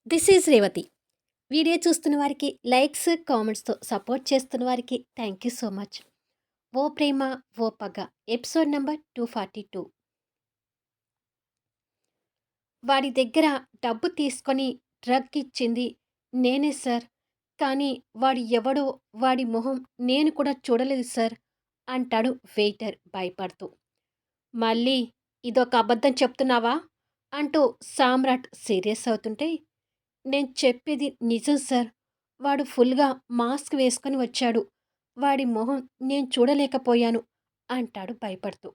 This is Revathi. Video చూస్తున్న వారికి likes, కామెంట్స్‌తో support చేస్తున్న వారికి థ్యాంక్ యూ సో మచ్. 'ఓ ప్రేమ ఓ పగ' ఎపిసోడ్ నంబర్ 242. వాడి దగ్గర డబ్బు తీసుకొని డ్రగ్ ఇచ్చింది నేనే సార్. కానీ వాడు ఎవడో, వాడి మొహం నేను కూడా చూడలేదు సార్ అంటాడు వెయిటర్ భయపడుతూ. మళ్ళీ ఇదొక అబద్ధం చెప్తున్నావా? అంటూ సామ్రాట్ సీరియస్ అవుతుంటే, నేను చెప్పేది నిజం సార్. వాడు ఫుల్‌గా మాస్క్ వేసుకొని వచ్చాడు. వాడి మొహం నేను చూడలేకపోయాను అంటాడు భయపడుతూ.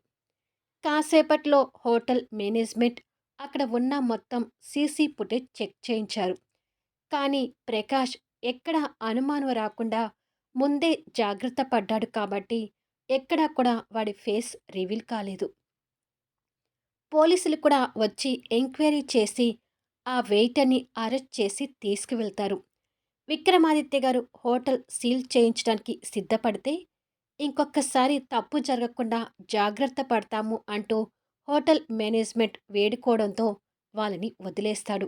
కాసేపట్లో హోటల్ మేనేజ్మెంట్ అక్కడ ఉన్న మొత్తం సీసీ ఫుటేజ్ చెక్ చేయించారు. కానీ ప్రకాష్ ఎక్కడ అనుమానం రాకుండా ముందే జాగ్రత్త పడ్డాడు కాబట్టి ఎక్కడా కూడా వాడి ఫేస్ రివీల్ కాలేదు. పోలీసులు కూడా వచ్చి ఎంక్వైరీ చేసి ఆ వెయిటర్‌ని అరెస్ట్ చేసి తీసుకువెళ్తారు. విక్రమాదిత్య గారు హోటల్ సీల్ చేయించడానికి సిద్ధపడితే, ఇంకొకసారి తప్పు జరగకుండా జాగ్రత్త పడతాము అంటూ హోటల్ మేనేజ్మెంట్ వేడుకోవడంతో వాళ్ళని వదిలేస్తాడు.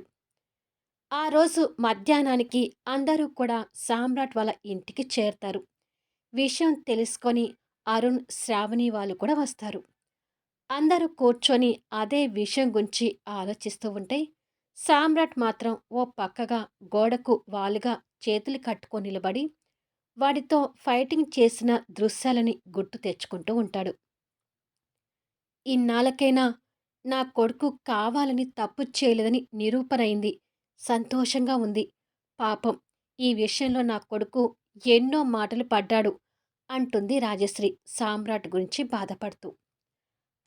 ఆ రోజు మధ్యాహ్నానికి అందరూ కూడా సామ్రాట్ వాళ్ళ ఇంటికి చేరతారు. విషయం తెలుసుకొని అరుణ్, శ్రావణి వాళ్ళు కూడా వస్తారు. అందరూ కూర్చొని అదే విషయం గురించి ఆలోచిస్తూ ఉంటే, సామ్రాట్ మాత్రం ఓ పక్కగా గోడకు వాలుగా చేతులు కట్టుకొని నిలబడి, వాడితో ఫైటింగ్ చేసిన దృశ్యాలని గుర్తు తెచ్చుకుంటూ ఉంటాడు. ఇన్నాళ్ళకైనా నా కొడుకు కావాలని తప్పు చేయలేదని నిరూపణయింది. సంతోషంగా ఉంది. పాపం ఈ విషయంలో నా కొడుకు ఎన్నో మాటలు పడ్డాడు అంటుంది రాజశ్రీ సామ్రాట్ గురించి బాధపడుతూ.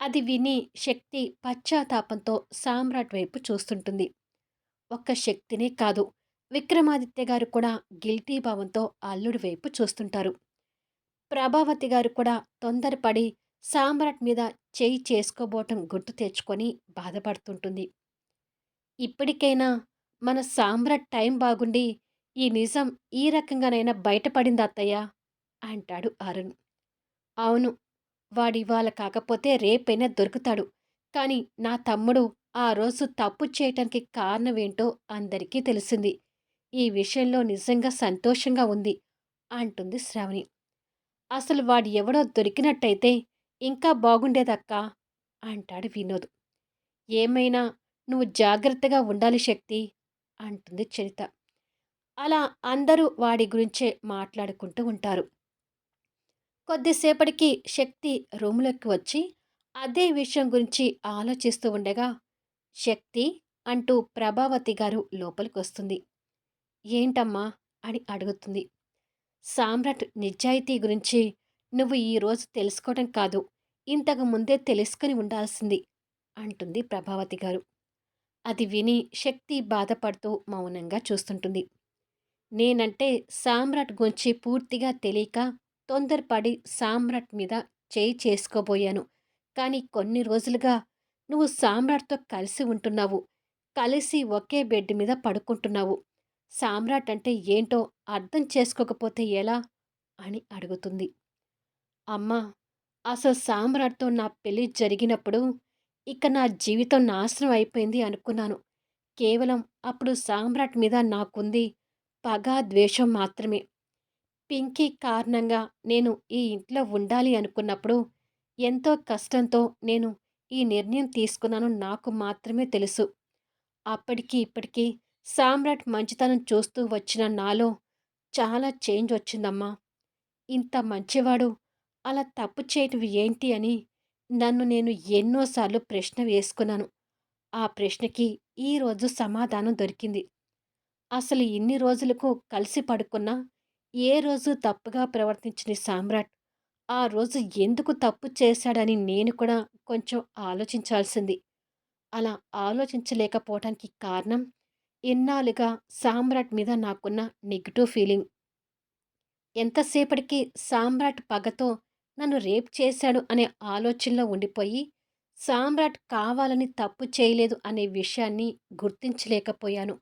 అది విని శక్తి పశ్చాత్తాపంతో సామ్రాట్ వైపు చూస్తుంటుంది. ఒక్క శక్తినే కాదు, విక్రమాదిత్య గారు కూడా గిల్టీ భావంతో అల్లుడి వైపు చూస్తుంటారు. ప్రభావతి గారు కూడా తొందరపడి సామ్రాట్ మీద చేయి చేసుకోబోటం గుర్తు తెచ్చుకొని బాధపడుతుంటుంది. ఇప్పటికైనా మన సామ్రాట్ టైం బాగుండి ఈ నిజం ఈ రకంగానైనా బయటపడింది అత్తయ్య అంటాడు అరుణ్. అవును, వాడివాళ కాకపోతే రేపైనా దొరుకుతాడు. కానీ నా తమ్ముడు ఆ రోజు తప్పు చేయటానికి కారణమేంటో అందరికీ తెలిసింది. ఈ విషయంలో నిజంగా సంతోషంగా ఉంది అంటుంది శ్రావణి. అసలు వాడు ఎవడో దొరికినట్టయితే ఇంకా బాగుండేదక్కా అంటాడు వినోద్. ఏమైనా నువ్వు జాగ్రత్తగా ఉండాలి శక్తి అంటుంది చరిత. అలా అందరూ వాడి గురించే మాట్లాడుకుంటూ ఉంటారు. కొద్దిసేపటికి శక్తి రూములోకి వచ్చి అదే విషయం గురించి ఆలోచిస్తూ ఉండగా, శక్తి అంటూ ప్రభావతి గారు లోపలికొస్తుంది. ఏంటమ్మా అని అడుగుతుంది. సామ్రాట్ నిజాయితీ గురించి నువ్వు ఈరోజు తెలుసుకోవడం కాదు, ఇంతకు ముందే తెలుసుకొని ఉండాల్సింది అంటుంది ప్రభావతి గారు. అది విని శక్తి బాధపడుతూ మౌనంగా చూస్తుంటుంది. నేనంటే సామ్రాట్ గురించి పూర్తిగా తెలియక తొందరపడి సామ్రాట్ మీద చేయి చేసుకోబోయాను. కానీ కొన్ని రోజులుగా నువ్వు సామ్రాట్‌తో కలిసి ఉంటున్నావు. కలిసి ఒకే బెడ్ మీద పడుకుంటున్నావు. సామ్రాట్ అంటే ఏంటో అర్థం చేసుకోకపోతే ఎలా? అని అడుగుతుంది. అమ్మా! అసలు సామ్రాట్‌తో నా పెళ్లి జరిగినప్పుడు ఇక నా జీవితం నాశనం అయిపోయింది అనుకున్నాను. కేవలం అప్పుడు సామ్రాట్ మీద నాకుంది పగ, ద్వేషం మాత్రమే. పింకీ కారణంగా నేను ఈ ఇంట్లో ఉండాలి అనుకున్నప్పుడు ఎంతో కష్టంతో నేను ఈ నిర్ణయం తీసుకున్నానో నాకు మాత్రమే తెలుసు. అప్పటికి ఇప్పటికి సామ్రాట్ మంచితనం చూస్తూ వచ్చిన నాలో చాలా చేంజ్ వచ్చిందమ్మా. ఇంత మంచివాడు అలా తప్పు చేయటం ఏంటి అని నన్ను నేను ఎన్నోసార్లు ప్రశ్న వేసుకున్నాను. ఆ ప్రశ్నకి ఈరోజు సమాధానం దొరికింది. అసలు ఇన్ని రోజులకు కలిసి పడుకున్నా ఏ రోజు తప్పుగా ప్రవర్తించని సామ్రాట్ ఆ రోజు ఎందుకు తప్పు చేశాడని నేను కూడా కొంచెం ఆలోచించాల్సింది. అలా ఆలోచించలేకపోవటానికి కారణం ఇన్నాళ్ళుగా సామ్రాట్ మీద నాకున్న నెగెటివ్ ఫీలింగ్. ఎంతసేపటికి సామ్రాట్ పగతో నన్ను రేప్ చేశాడు అనే ఆలోచనలో ఉండిపోయి, సామ్రాట్ కావాలని తప్పు చేయలేదు అనే విషయాన్ని గుర్తించలేకపోయాను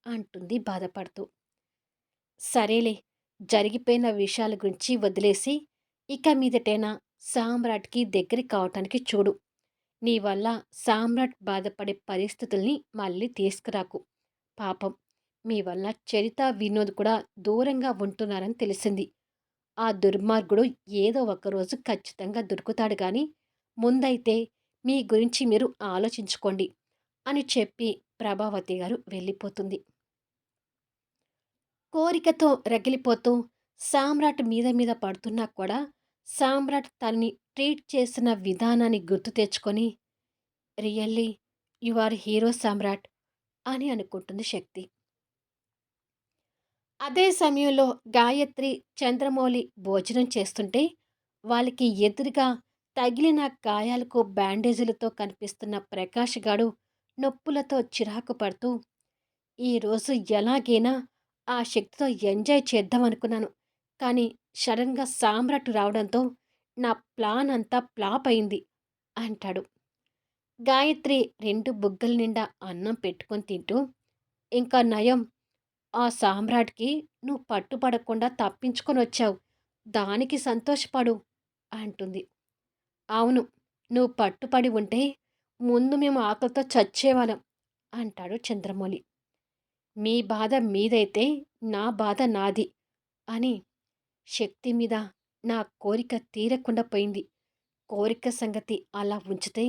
అంటుంది బాధపడుతూ. సరేలే, జరిగిపోయిన విషయాల గురించి వదిలేసి ఇక మీదటైనా సామ్రాట్‌కి దగ్గర కావటానికి చూడు. నీ వల్ల సామ్రాట్ బాధపడే పరిస్థితుల్ని మళ్ళీ తీసుకురాకు. పాపం మీ వల్ల చరిత, వినోద్ కూడా దూరంగా ఉంటున్నారని తెలిసింది. ఆ దుర్మార్గుడు ఏదో ఒకరోజు ఖచ్చితంగా దొరుకుతాడు గానీ, ముందైతే మీ గురించి మీరు ఆలోచించుకోండి అని చెప్పి ప్రభావతి గారు వెళ్ళిపోతుంది. కోరికతో రగిలిపోతూ సామ్రాట్ మీద మీద పడుతున్నా కూడా సామ్రాట్ తనని ట్రీట్ చేసిన విధానాన్ని గుర్తు తెచ్చుకొని రియల్లీ యు ఆర్ హీరో సామ్రాట్ అని అనుకుంటుంది శక్తి. అదే సమయంలో గాయత్రి, చంద్రమౌళి భోజనం చేస్తుంటే వాళ్ళకి ఎదురుగా తగిలిన గాయాలకు బ్యాండేజీలతో కనిపిస్తున్న ప్రకాష్ గాడు నొప్పులతో చిరాకు పడుతూ ఈరోజు ఎలాగైనా ఆ శక్తితో ఎంజాయ్ చేద్దామనుకున్నాను. కానీ సడన్‌గా సామ్రాట్ రావడంతో నా ప్లాన్ అంతా ఫ్లాప్ అయింది అంటాడు. గాయత్రి 2 బుగ్గల నిండా అన్నం పెట్టుకొని తింటూ, ఇంకా నయం ఆ సామ్రాట్‌కి నువ్వు పట్టుపడకుండా తప్పించుకొనొచ్చావు. దానికి సంతోషపడు అంటుంది. అవును. నువ్వు పట్టుపడి ఉంటే ముందు మేము ఆకలితో చచ్చేవాళ్ళం అంటాడు చంద్రమౌళి. మీ బాధ మీదైతే నా బాధ నాది అని శక్తి మీద నా కోరిక తీరకుండా పోయింది. కోరిక సంగతి అలా ఉంచితే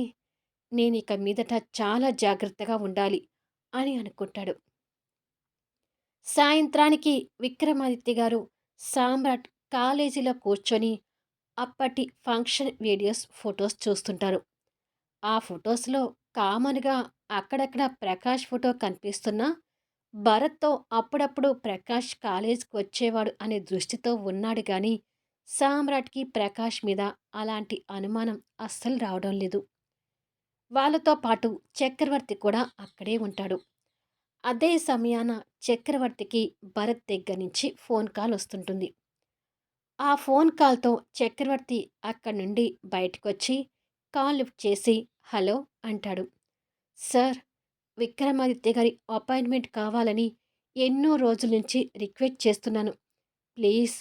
నేనిక మీదట చాలా జాగ్రత్తగా ఉండాలి అని అనుకుంటాడు. సాయంత్రానికి విక్రమాదిత్య గారు సామ్రాట్ కాలేజీలో కూర్చొని అప్పటి ఫంక్షన్ వీడియోస్, ఫొటోస్ చూస్తుంటారు. ఆ ఫొటోస్‌లో కామన్‌గా అక్కడక్కడ ప్రకాష్ ఫోటో కనిపిస్తున్నా భరత్‌తో అప్పుడప్పుడు ప్రకాష్ కాలేజ్‌కి వచ్చేవాడు అనే దృష్టితో ఉన్నాడు గానీ, సామ్రాట్‌కి ప్రకాష్ మీద అలాంటి అనుమానం అస్సలు రావడం లేదు. వాళ్ళతో పాటు చక్రవర్తి కూడా అక్కడే ఉంటాడు. అదే సమయాన చక్రవర్తికి భరత్ దగ్గర నుంచి ఫోన్ కాల్ వస్తుంటుంది. ఆ ఫోన్ కాల్‌తో చక్రవర్తి అక్కడి నుండి బయటకొచ్చి కాల్ లిఫ్ట్ చేసి హలో అంటాడు. సార్, విక్రమాదిత్య గారి అపాయింట్మెంట్ కావాలని ఎన్నో రోజుల నుంచి రిక్వెస్ట్ చేస్తున్నాను. ప్లీజ్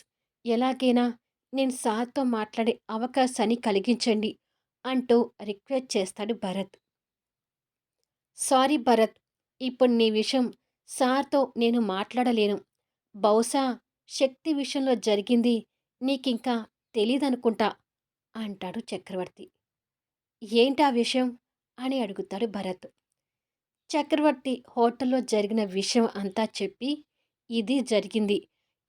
ఎలాగైనా నేను సార్‌తో మాట్లాడే అవకాశాన్ని కలిగించండి అంటూ రిక్వెస్ట్ చేస్తాడు భరత్. సారీ భరత్, ఇప్పుడు నీ విషయం సార్‌తో నేను మాట్లాడలేను. బహుశా శక్తి విషయంలో జరిగింది నీకింకా తెలీదనుకుంటా అంటాడు చక్రవర్తి. ఏంటా విషయం అని అడుగుతాడు భరత్. చక్రవర్తి హోటల్లో జరిగిన విషయం అంతా చెప్పి, ఇది జరిగింది.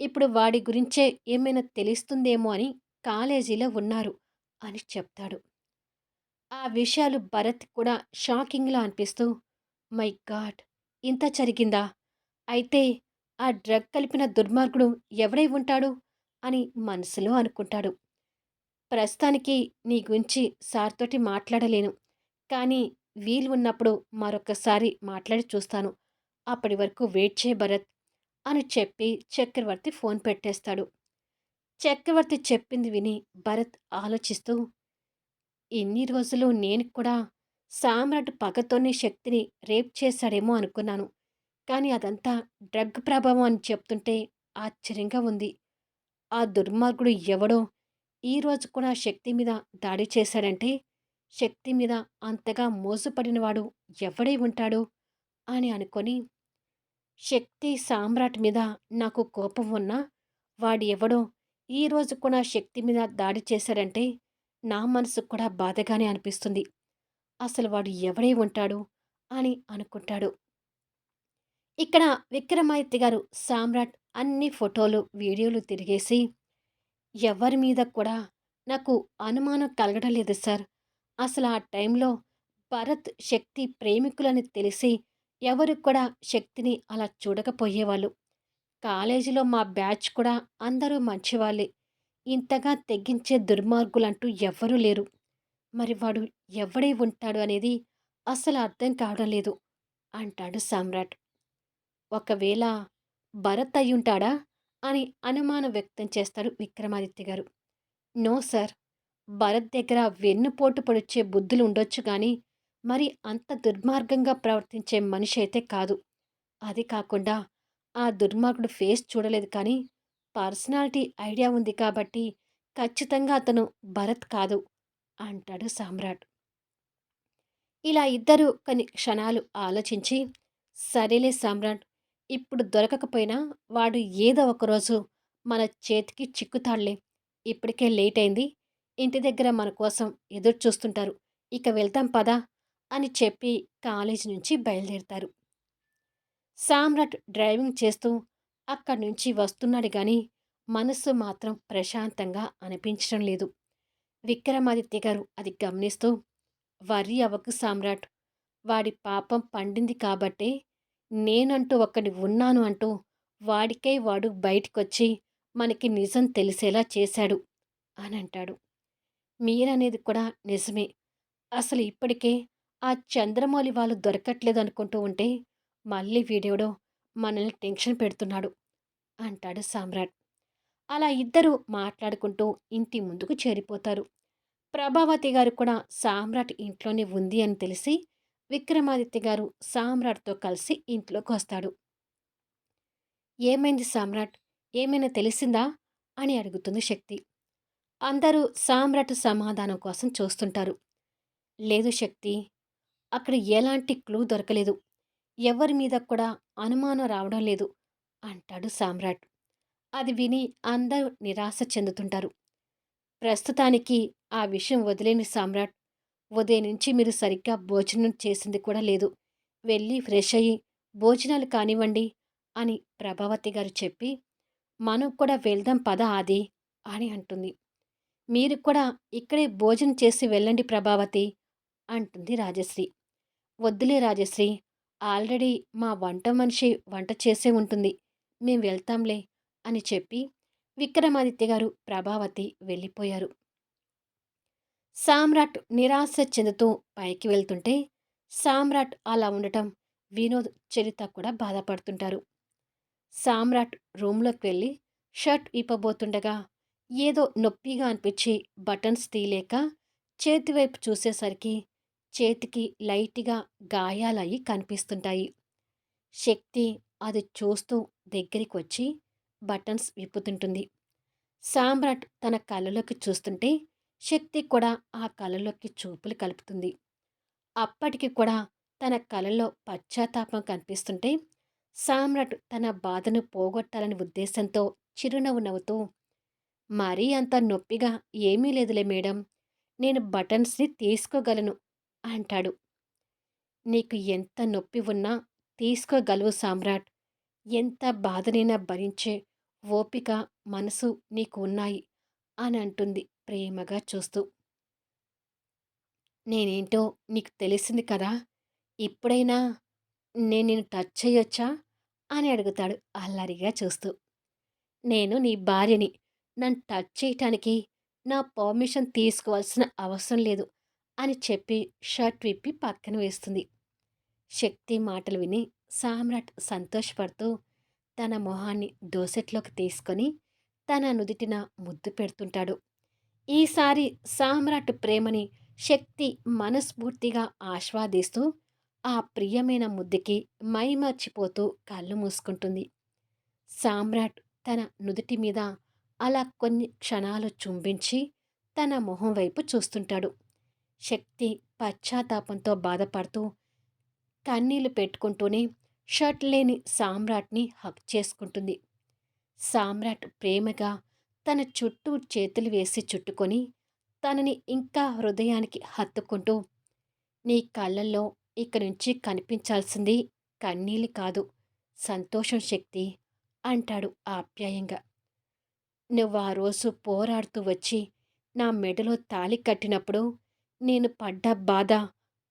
ఇప్పుడు వాడి గురించే ఏమైనా తెలుస్తుందేమో అని కాలేజీలో ఉన్నారు అని చెప్తాడు. ఆ విషయాలు భరత్ కూడా షాకింగ్‌లా అనిపిస్తూ, మై గాడ్! ఇంత జరిగిందా? అయితే ఆ డ్రగ్ కలిపిన దుర్మార్గుడు ఎవడై ఉంటాడు? అని మనసులో అనుకుంటాడు. ప్రస్తుతానికి నీ గురించి సార్ తోటి మాట్లాడలేను. కానీ వీలు ఉన్నప్పుడు మరొకసారి మాట్లాడి చూస్తాను. అప్పటి వరకు వెయిట్ చేయి భరత్ అని చెప్పి చక్రవర్తి ఫోన్ పెట్టేస్తాడు. చక్రవర్తి చెప్పింది విని భరత్ ఆలోచిస్తూ ఇన్ని రోజులు నేను కూడా సామ్రాట్ పగతోనే శక్తిని రేప్ చేశాడేమో అనుకున్నాను. కానీ అదంతా డ్రగ్ ప్రభావం అని చెప్తుంటే ఆశ్చర్యంగా ఉంది. ఆ దుర్మార్గుడు ఎవడో ఈరోజు కూడా శక్తి మీద దాడి చేశాడంటే శక్తి మీద అంతగా మోసపడినవాడు ఎవడై ఉంటాడు అని అనుకొని శక్తి సామ్రాట్ మీద నాకు కోపం ఉన్నా వాడు ఎవడో ఈరోజు కూడా శక్తి మీద దాడి చేశాడంటే నా మనసుకు కూడా బాధగానే అనిపిస్తుంది. అసలు వాడు ఎవడై ఉంటాడు అని అనుకుంటాడు. ఇక్కడ విక్రమాదిత్య గారు సామ్రాట్ అన్ని ఫోటోలు, వీడియోలు తిరిగేసి ఎవరి మీద కూడా నాకు అనుమానం కలగడం లేదు సార్. అసలు ఆ టైంలో భరత్, శక్తి ప్రేమికులని తెలిసి ఎవరు కూడా శక్తిని అలా చూడకపోయేవాళ్ళు. కాలేజీలో మా బ్యాచ్ కూడా అందరూ మంచివాళ్ళే. ఇంతగా తెగించే దుర్మార్గులంటూ ఎవ్వరూ లేరు. మరి వాడు ఎవడై ఉంటాడు అనేది అస్సలు అర్థం కావడం లేదు అంటాడు సామ్రాట్. ఒకవేళ భరత్ అయ్యుంటాడా అని అనుమానం వ్యక్తం చేస్తారు విక్రమాదిత్య గారు. నో సార్, భరత్ దగ్గర వెన్నుపోటు పొడిచే బుద్ధులు ఉండొచ్చు గాని మరి అంత దుర్మార్గంగా ప్రవర్తించే మనిషి అయితే కాదు. అది కాకుండా ఆ దుర్మార్గుడు ఫేస్ చూడలేదు కానీ పర్సనాలిటీ ఐడియా ఉంది కాబట్టి ఖచ్చితంగా అతను భరత్ కాదు అంటాడు సామ్రాట్. ఇలా ఇద్దరూ కొన్ని క్షణాలు ఆలోచించి సరేలే సామ్రాట్, ఇప్పుడు దొరకకపోయినా వాడు ఏదో ఒకరోజు మన చేతికి చిక్కుతాడులే. ఇప్పటికే లేట్ అయింది. ఇంటి దగ్గర మన కోసం ఎదురు చూస్తుంటారు. ఇక వెళ్దాం పదా అని చెప్పి కాలేజీ నుంచి బయలుదేరుతారు. సామ్రాట్ డ్రైవింగ్ చేస్తూ అక్కడి నుంచి వస్తున్నాడు గాని మనస్సు మాత్రం ప్రశాంతంగా అనిపించడం లేదు. విక్రమాదిత్య గారు అది గమనిస్తూ, వర్రీ అవ్వకు సామ్రాట్. వాడి పాపం పండింది కాబట్టే నేనంటూ ఒకడిని ఉన్నాను అంటూ వాడికై వాడు బయటికొచ్చి మనకి నిజం తెలిసేలా చేశాడు అని అంటాడు. మీరనేది కూడా నిజమే. అసలు ఇప్పటికే ఆ చంద్రమౌళి వాళ్ళు దొరకట్లేదనుకుంటూ ఉంటే మళ్ళీ వీడెవడో మనల్ని టెన్షన్ పెడుతున్నాడు అంటాడు సామ్రాట్. అలా ఇద్దరూ మాట్లాడుకుంటూ ఇంటి ముందుకు చేరిపోతారు. ప్రభావతి గారు కూడా సామ్రాట్ ఇంట్లోనే ఉంది అని తెలిసి విక్రమాదిత్య గారు సామ్రాట్‌తో కలిసి ఇంట్లోకొస్తాడు. "ఏమైంది సామ్రాట్? ఏమైనా తెలిసిందా?" అని అడుగుతుంది శక్తి. అందరూ సామ్రాట్ సమాధానం కోసం చూస్తుంటారు. "లేదు శక్తి. అక్కడ ఎలాంటి క్లూ దొరకలేదు. ఎవరి మీద కూడా అనుమానం రావడం లేదు" అంటాడు సామ్రాట్. అది విని అందరూ నిరాశ చెందుతుంటారు. "ప్రస్తుతానికి ఆ విషయం వదిలేయండి సామ్రాట్. ఉదయం నుంచి మీరు సరిగ్గా భోజనం చేసింది కూడా లేదు. వెళ్ళి ఫ్రెష్ అయ్యి భోజనాలు కానివ్వండి" అని ప్రభావతి గారు చెప్పి, "మనం కూడా వెళ్దాం పద ఆది" అని అంటుంది. "మీరు కూడా ఇక్కడే భోజనం చేసి వెళ్ళండి ప్రభావతి" అంటుంది రాజశ్రీ. "వద్దులే రాజశ్రీ. ఆల్రెడీ మా వంట మనిషి వంట చేసే ఉంటుంది. మేం వెళ్తాంలే" అని చెప్పి విక్రమాదిత్య గారు, ప్రభావతి వెళ్ళిపోయారు. సామ్రాట్ నిరాశ చెందుతూ పైకి వెళ్తుంటే, సామ్రాట్ అలా ఉండటం వినోద్, చరిత కూడా బాధపడుతుంటారు. సామ్రాట్ రూమ్‌లోకి వెళ్ళి షర్ట్ ఇప్పబోతుండగా, ఏదో నొప్పిగా అనిపించి బటన్స్ తీయలేక చేతివైపు చూసేసరికి చేతికి లైట్‌గా గాయాలయ్యి కనిపిస్తుంటాయి. శక్తి అది చూస్తూ దగ్గరికొచ్చి బటన్స్ విప్పుతుంటుంది. సామ్రాట్ తన కళ్ళలోకి చూస్తుంటే శక్తి కూడా ఆ కళ్ళలోకి చూపులు కలుపుతుంది. అప్పటికి కూడా తన కళ్ళలో పశ్చాత్తాపం కనిపిస్తుంటే సామ్రాట్ తన బాధను పోగొట్టాలని ఉద్దేశంతో చిరునవ్వు నవ్వుతూ, "మరీ అంత నొప్పిగా ఏమీ లేదులే మేడం. నేను బటన్స్‌ని తీసుకోగలను" అంటాడు. "నీకు ఎంత నొప్పి ఉన్నా తీసుకోగలవు సామ్రాట్. ఎంత బాధనైనా భరించే ఓపిక, మనసు నీకు ఉన్నాయి" అని అంటుంది ప్రేమగా చూస్తూ. "నేనేంటో నీకు తెలిసింది కదా! ఇప్పుడైనా నేను నిన్ను టచ్ చెయ్యొచ్చా?" అని అడుగుతాడు అల్లరిగా చూస్తూ. "నేను నీ భార్యని. నన్ను టచ్ చేయటానికి నా పర్మిషన్ తీసుకోవాల్సిన అవసరం లేదు" అని చెప్పి షర్ట్ విప్పి పక్కన వేస్తుంది. శక్తి మాటలు విని సామ్రాట్ సంతోషపడుతూ తన మొహాన్ని దోసెట్లోకి తీసుకొని తన నుదిటిన ముద్దు పెడుతుంటాడు. ఈసారి సామ్రాట్ ప్రేమని శక్తి మనస్ఫూర్తిగా ఆస్వాదిస్తూ ఆ ప్రియమైన ముద్దుకి మైమర్చిపోతూ కళ్ళు మూసుకుంటుంది. సామ్రాట్ తన నుదుటి మీద అలా కొన్ని క్షణాలు చుంబించి తన మొహం వైపు చూస్తుంటాడు. శక్తి పశ్చాత్తాపంతో బాధపడుతూ కన్నీళ్లు పెట్టుకుంటూనే షర్ట్ లేని సామ్రాట్ని హగ్ చేసుకుంటుంది. సామ్రాట్ ప్రేమగా తన చుట్టూ చేతులు వేసి చుట్టుకొని తనని ఇంకా హృదయానికి హత్తుకుంటూ, "నీ కళ్ళల్లో ఇక నుంచి కనిపించాల్సింది కన్నీళ్ళు కాదు, సంతోషం శక్తి" అంటాడు ఆప్యాయంగా. "నువ్వు ఆ రోజు పోరాడుతూ వచ్చి నా మెడలో తాళి కట్టినప్పుడు నేను పడ్డ బాధ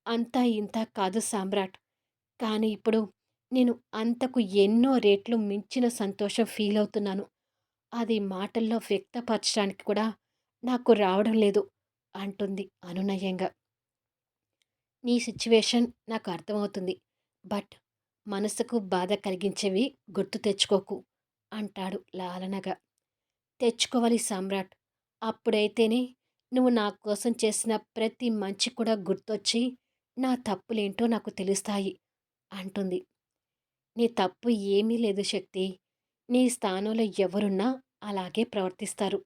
అంతా ఇంతా కాదు సామ్రాట్. కానీ ఇప్పుడు నేను అంతకు ఎన్నో రెట్లు మించిన సంతోషం ఫీల్ అవుతున్నాను. అది మాటల్లో వ్యక్తపరచడానికి కూడా నాకు రావడం లేదు" అంటుంది అనునయంగా. "నీ సిట్యుయేషన్ నాకు అర్థమవుతుంది. బట్ మనసుకు బాధ కలిగించేవి గుర్తు తెచ్చుకోకు" అంటాడు లాలనగా. "తెచ్చుకోవాలి సామ్రాట్. అప్పుడైతేనే నువ్వు నా కోసం చేసిన ప్రతి మంచి కూడా గుర్తొచ్చి నా తప్పులేంటో నాకు తెలుస్తాయి" అంటుంది. "నీ తప్పు ఏమీ లేదు శక్తి. నీ స్థానంలో ఎవరున్నా అలాగే ప్రవర్తిస్తారు.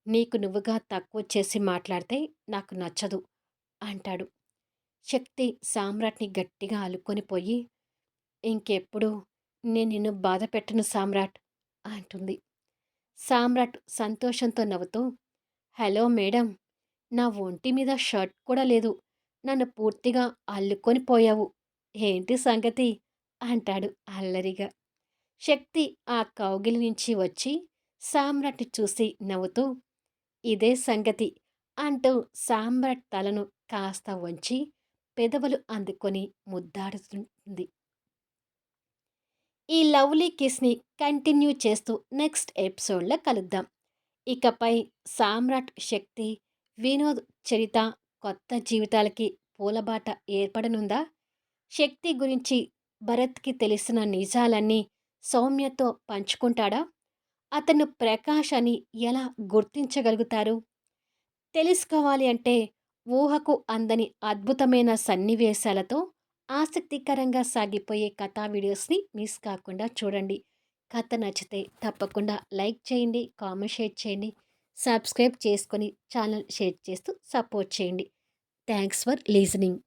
నీకు నువ్వుగా తక్కువ చేసి మాట్లాడితే నాకు నచ్చదు" అంటాడు. శక్తి సామ్రాట్‌ని గట్టిగా అలుక్కొని పోయి, "ఇంకెప్పుడు నేను నిన్ను బాధ పెట్టను సామ్రాట్ అంటుంది. సామ్రాట్ సంతోషంతో నవ్వుతూ, హలో మేడం, నా ఒంటి మీద షర్ట్ కూడా లేదు. నన్ను పూర్తిగా అల్లుకొని పోయావు. ఏంటి సంగతి అంటాడు అల్లరిగా. శక్తి ఆ కౌగిలి నుంచి వచ్చి సామ్రాట్ చూసి నవ్వుతూ, ఇదే సంగతి అంటూ సామ్రాట్ తలను కాస్త వంచి పెదవులు అందుకొని ముద్దాడుతుంది. ఈ లవ్లీ కిస్‌ని కంటిన్యూ చేస్తూ నెక్స్ట్ ఎపిసోడ్‌లో కలుద్దాం. ఇకపై సామ్రాట్, శక్తి, వినోద్, చరిత కొత్త జీవితాలకి పూలబాట ఏర్పడనుందా? శక్తి గురించి భరత్‌కి తెలిసిన నిజాలన్నీ సౌమ్యతో పంచుకుంటాడా? అతను ప్రకాష్ అని ఎలా గుర్తించగలుగుతారు? తెలుసుకోవాలి అంటే ఊహకు అందని అద్భుతమైన సన్నివేశాలతో ఆసక్తికరంగా సాగిపోయే కథా వీడియోస్ని మిస్ కాకుండా చూడండి. కథ నచ్చితే తప్పకుండా లైక్ చేయండి, కామెంట్ షేర్ చేయండి, సబ్స్క్రైబ్ చేసుకొని ఛానల్ షేర్ చేస్తూ సపోర్ట్ చేయండి. Thanks for లీజనింగ్.